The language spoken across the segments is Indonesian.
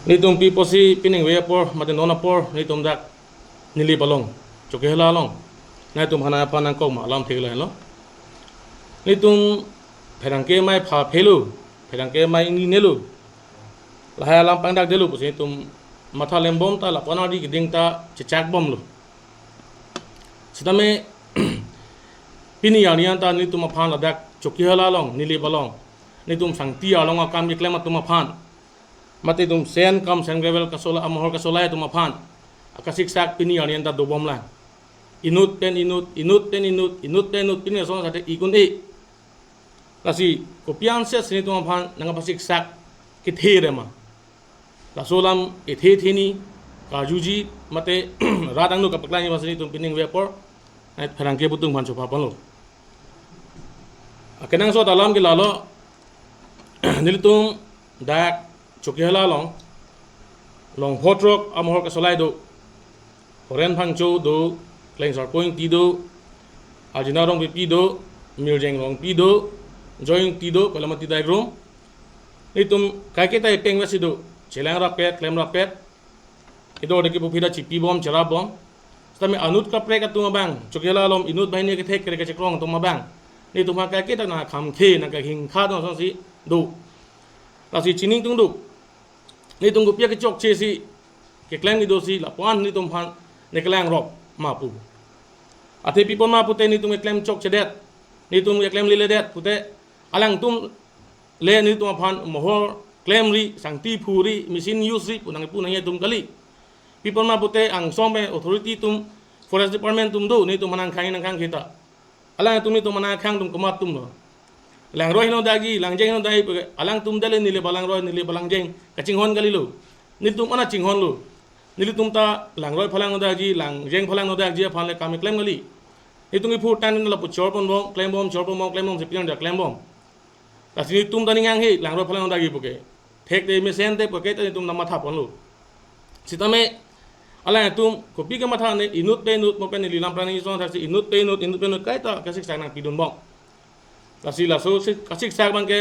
ni tum pi posi pining we por maten dona por ni tum dak nili balong choke hela long nai tum hana pa nang ko ma lam thik la lo ni tum pherang ke mai pha phelu pherang ke mai ni nelu la ha lam pang dak delu posi tum matha lem bom ta la pana di ding ta chak bom lo sidame pini yang ta ni tum phan la dak choke hela long nili balong ni tum sang ti along akam ni klema tum phan mati tum sen kam sen gravel kasola amhor kasola tum phan akasik sak pini yang ta do bom la inut pen inut pini so sa te ikun e kasi kopian se sini tum phan nang pasik sak ki the ma la solam e the ni kajuji mate radang nu kapakla ni masini tum pining vapor ai pharang ke butung phan so pa palo akenang so dalam ke lalo nilitum dak choke hala long hotrok amhor kasolai do horen phangcho do leng sar point ti do ajina rong pi do miljeng rong pi do join ti do kolamati diagram nitum kai ta teng wasi do chelang rapet klem rapet ido de ki pupida chipi bom chara bom stame anut ka pre ka tuma bang choke hala lom inut bahine ke thek kre ke chekrong tuma bang ni tuma kai ta na kham khe na ka hing kha do so si do kasi chining tung do ni tung pia ke chok che si ke klem ni do si la pan ni tum phan ne klang rop ma pu ate people ma pute ni tum klem chok chedet ni tum klem lile det pute alang tum le ni tum phan mohor klem ri sangti phuri machine use ri punang pu nang tum kali people ma pute ang some authority tum forest department tum do ni tum manang khang kita alang tum ni tum manang khang tum komat tum do lang roy no dagi lang jeng no dai alang tum dale nile balang roy nile balang jeng kaching hon kali lo ni tum ana ching hon lo nili tum ta lang roy phalang no dagi lang jeng phalang no dagi phale kam klem gali ni tum pu tan la pu chor pon bom klem bom se pion da klem bom tasini tum tani ngang he lang roy phalang no dagi puke thek de me sen te puke ta tum na matha pon lo sitame ala tum kopi ke matha ne inut pe nut mo pe ni lam prani so thasi inut pe nut kai ta kasik sa nang pidon bom kasi la so kasik sak bang ke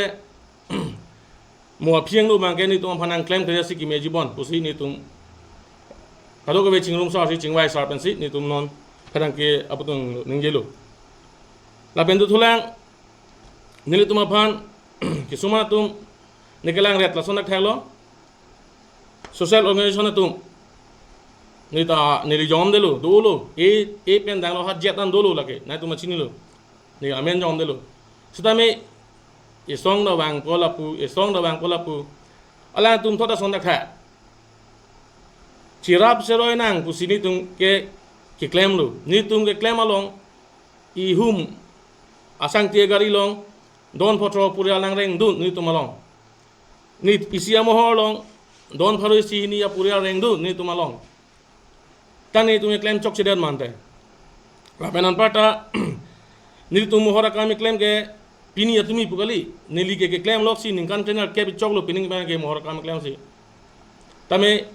mo phieng lu bang ke ni tum phanang claim ke si ki meji bon pusi ni tum kado ko be chingrum sa si chingwai sar pen si ni tum non phanang ke aputung ningjelo la bendu thulang ni tum phan ki suma tum nikelang ret la sonak thalo social organization tum ni ta ni jom delu dolo e pen dang lo hat jetan dolo lake na tum chini lo ni amen jom delu sudame isong da wang polapu ala tum thoda sonda kha chirap seroi nang pusini tum ke claim lu ni tum ke claim along I hum asang tie gari long don photro pura lang reng dun ni tum along ni isia mohor long don pharo si ni ya pura reng dun ni tum along tani tum claim chok cheder mante rapenan pata ni tum mohora kami claim ke pini atumi pukali nili ke claim loksi ning container ke choklo pining ba ke mohor kam claim si tame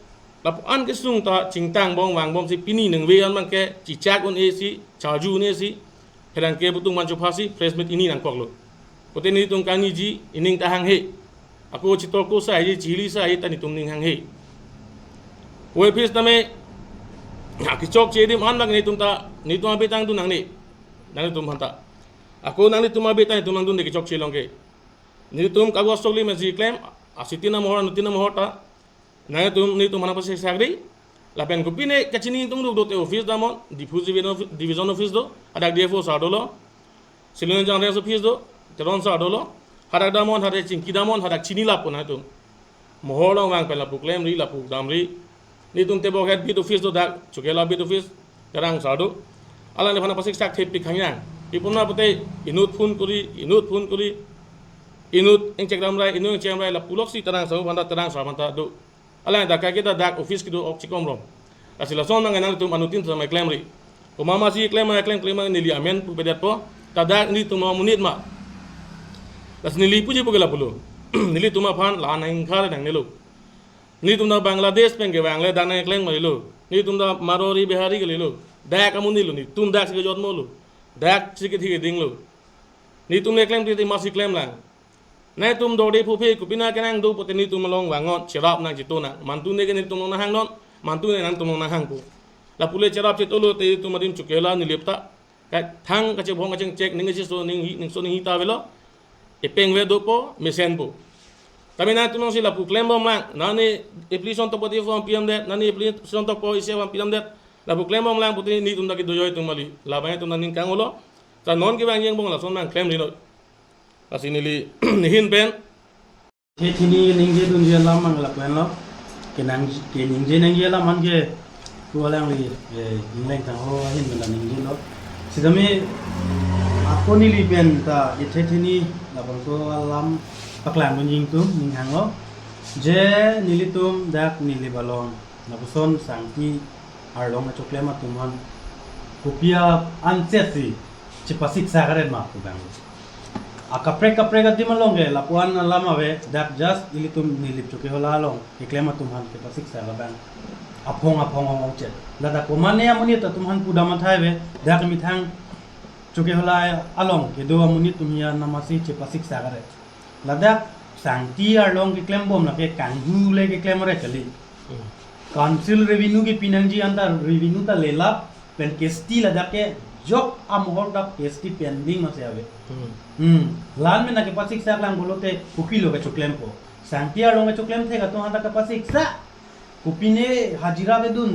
lapan ke sung ta chingtang bong wang bom si pini nang we an mang ke chichak on AC chaju ne si herang ke butung manchu phasi fresh meat ini nang koklo pote ni tung kani ji ining ta hang he ako chitor ko sa ji chili sa hi tani tum ning hang he we phis tame ki chok che dim an bang ni tum ta ni tum be tang tu nang ni nang tum hanta ako nang ni tum be tang tum nang dun de ki chok che long ke ni tum kagos sogli me ji claim asitina mohor nutina mohor ta nang tum ni tum mana pase sagri lapen ko pine kachini tum do te office damon division office do adak DFO sa dolo silun jang res office do teron sa dolo hadak damon hade chingki damon hadak chini la pona tum mohor long wang pela pu claim ri la pu damri ni tum te bo head bit office do dak chukela bit office terang sa do ala le phana pasik sak thep pi khangyang ipuna pute inut phun kuri inut engcek ramrai inut engcek ramrai la pulok si terang sa banda terang sa banda do ala da ka kita dak office ki do ok chikom rom asila son mang nang tum anutin sa mai claim ri ko mama si claim ni li amen pu bedat po tada ni tum munit ma las ni li puji pugela pulo ni li tuma phan la nang khar nang nelo ni tum da bangladesh pen ke bangle da nang claim mai lo ni tum da marori bihari ke lo dak amundi lo ni tum dak se jot mo lo dak sikit hi ding lo ni tum ne claim ti masi claim lang nay tum do de phu phe ku pina ke nang do poteni tum long wangon cherap nang jitu na mantu ne ke ni tum nang hang non mantu ne nang tum nang hang ku la pule cherap che tolo te tum marin chukela ni lepta ka thang ka che bhong ka cheng check ning che so ning so ning ta velo e peng ve do po mesen po tapi na tum sila pu claim bom lang na ni application to poti form pm det na ni application to po ise form pm det la pu claim bom lang poti ni tum da ki do yoy tum mali la ba tum ning kang ulo ta non ki bang yeng bong la son mang claim ni no asini li nihin pen Ini ningje dunje lam mang la pen lo kenang ke ningje nangje lam man ke kualang li ingleng tang ho hin mela ningje lo sidame aku ni li pen ta ini la bang ko lam paklang bunjing tum ning hang lo je nilitum dak nili balong na buson sangti arlong a choklema tumhan kopia ansesi chipasik sagaren ma ku bang kapre di malong ke lapuan lama we dak just ilitum nilip chuke hola long iklema tumhan ke pasik sa labang apong ong chet lada ko mane amuni ta tumhan puda mathai we dak mithang chuke hola along ke do amuni tumya namasi che pasik sa gare lada sangti along ke klem bom na ke kanghu le ke klem re chali council revenue ke pinangji anta revenue ta lela pen kesti lada ke jok amhor da kesti pending ma se ave लाल में ना के पास शिक्षा लांग बोलोते कुपीलो के चुकलेम को सांतिया लोंगे चुकलेम थे का तो हंदा का पास शिक्षा कुपीने हाजिरा बेदुन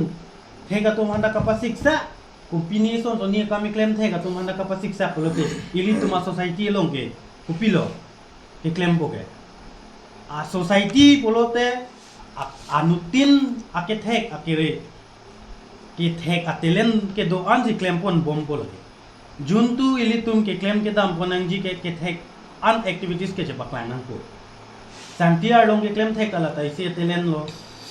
थे का तो हंदा का पास शिक्षा कुपीने सोन सोनी का मी क्लेम थे का तो हंदा का पास शिक्षा बोलोते इली तुमा सोसाइटी लोंगे कुपीलो के क्लेम को के आ सोसाइटी बोलोते अनुतिन आके थे आकेरे के थे अतेलेन के दो आंजी क्लेम पन बम बोलोगे juntu ilitum ke claim ke dam ponangji ke thek an activities ke chapaklang nang ko santiar long ke claim thek ala tai se telen lo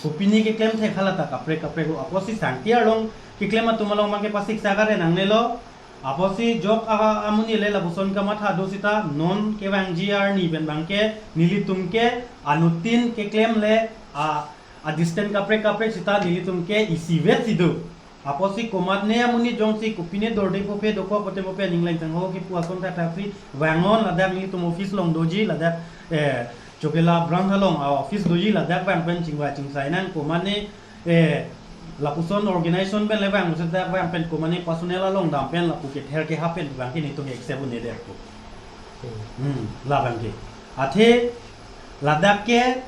opini ke claim thek hala ta kapre ko aposi santiar long ke claim tumalong mang ke pasik sagare nang ne lo aposi jok aga amuni le la buson ka matha dosita non ke bangji ar ni ben bangke nilitum ke anutin ke claim le a distant kapre sita nilitum ke isivet sidu aposi komat ne amuni jongsi kupine dorde pope doko pote pope ninglang tangho ki puason ta tafi wangon ladak ni tum office long doji ladak chokela brand halong a office doji ladak bang pen chingwa chingsai nan komane lapuson organization ben lewang musada bang pen komane personnel long dam pen la puke ther ke hapen bang ki ni to except ne der ko la bang ke athe ladak ke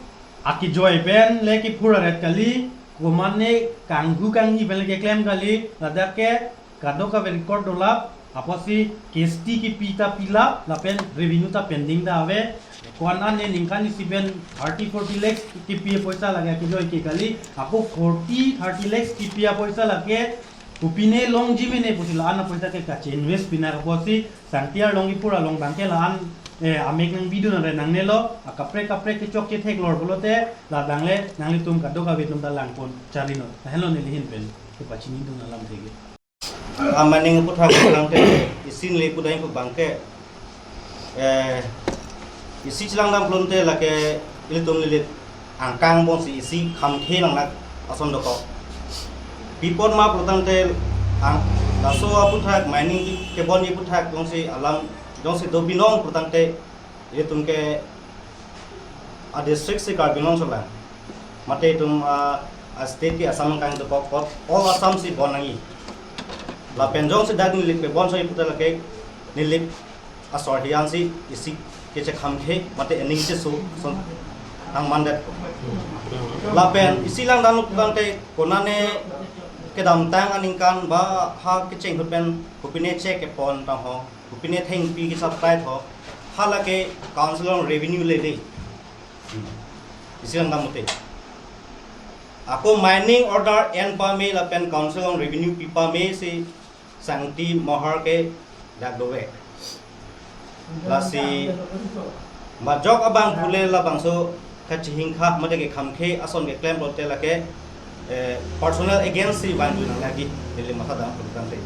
aki joy pen le ki pura ret kali komane kanggu kanghi bel ke claim kali ladak ke kado ka record dolap aposi kesti ki pita pila lapen revenue ta pending da ave kon an ne ningkani siben 30-40 lakhs ki pia paisa lage ki joy ke kali ako 40-30 lakhs ki pia paisa lage upine long jimene pusila ana paisa ke ka invest pinar aposi santia long ipura long bangke lan amek nang video na nang nelo kapre ke chok ke thek lor bolote la bangle nangli tum ka doka bitum ta lang pon charino hello ne lihin pen ke pachini dun alam thege amaning putha lang te isin le pudai ko bangke isi chilang dam plonte la ke ilitum lilit angkang bon si isi kham the lang nak ason doko pipon ma plotang te ang daso putha mining ke bon ni putha kong si alam jong se do binong putang te ye tum ke a district se ka binong sola mate tum a state ki asam kang to pot all asam si bonangi la penjong se dag ni lik pe bon so putala ke ni lik a sor hian si isi ke che kham khe mate ening se so ang mandat la pen isi lang dan putang te konane ke dam tang aning kan ba ha ke cheng pen kopine che ke pon ta ho kupine theng pi ki supply tho hala ke council on revenue le de isian damote ako mining order en pa me la pen council on revenue pi pa me se sangti mohar ke dak dowe la si majok abang phule la bangso khachi hingkha mate ke khamkhe ason ke claim rote la ke personal agency bandu nagi dile mathada program te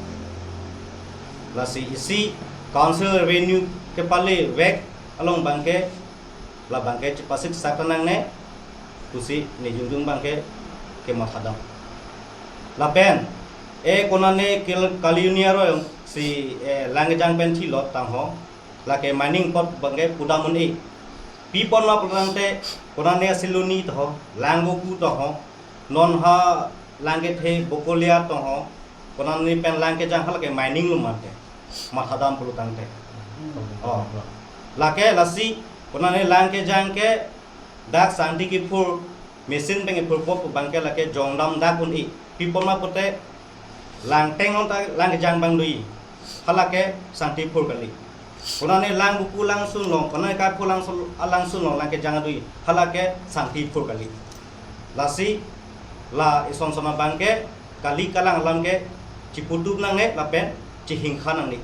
la si isi council revenue ke pale wek along bangke la bangke pasik sakanang ne tusi ne jungjung bangke ke mathadam la pen konane kaliunia ro si langjang pen thi lot tang ho la ke mining pot bangke pudamun people ma pulante konane siluni to langoku to non ha lange the bokolia to konane pen lange jang halake mining lu mate mathadam pulutante oh lake lasi konane lange jang ke dak santi ki phur mesin peng phur pop bangke lake jongdam dak un i people ma pote lang teng on ta lang jang bang dui halake santi phur kali konane lang buku langsung long konane ka pu langsung long lang ke jang dui halake santi phur kali lasi la ison sama bangke kali kalang lam ke ciputub nang ne lapen cihing khanang ni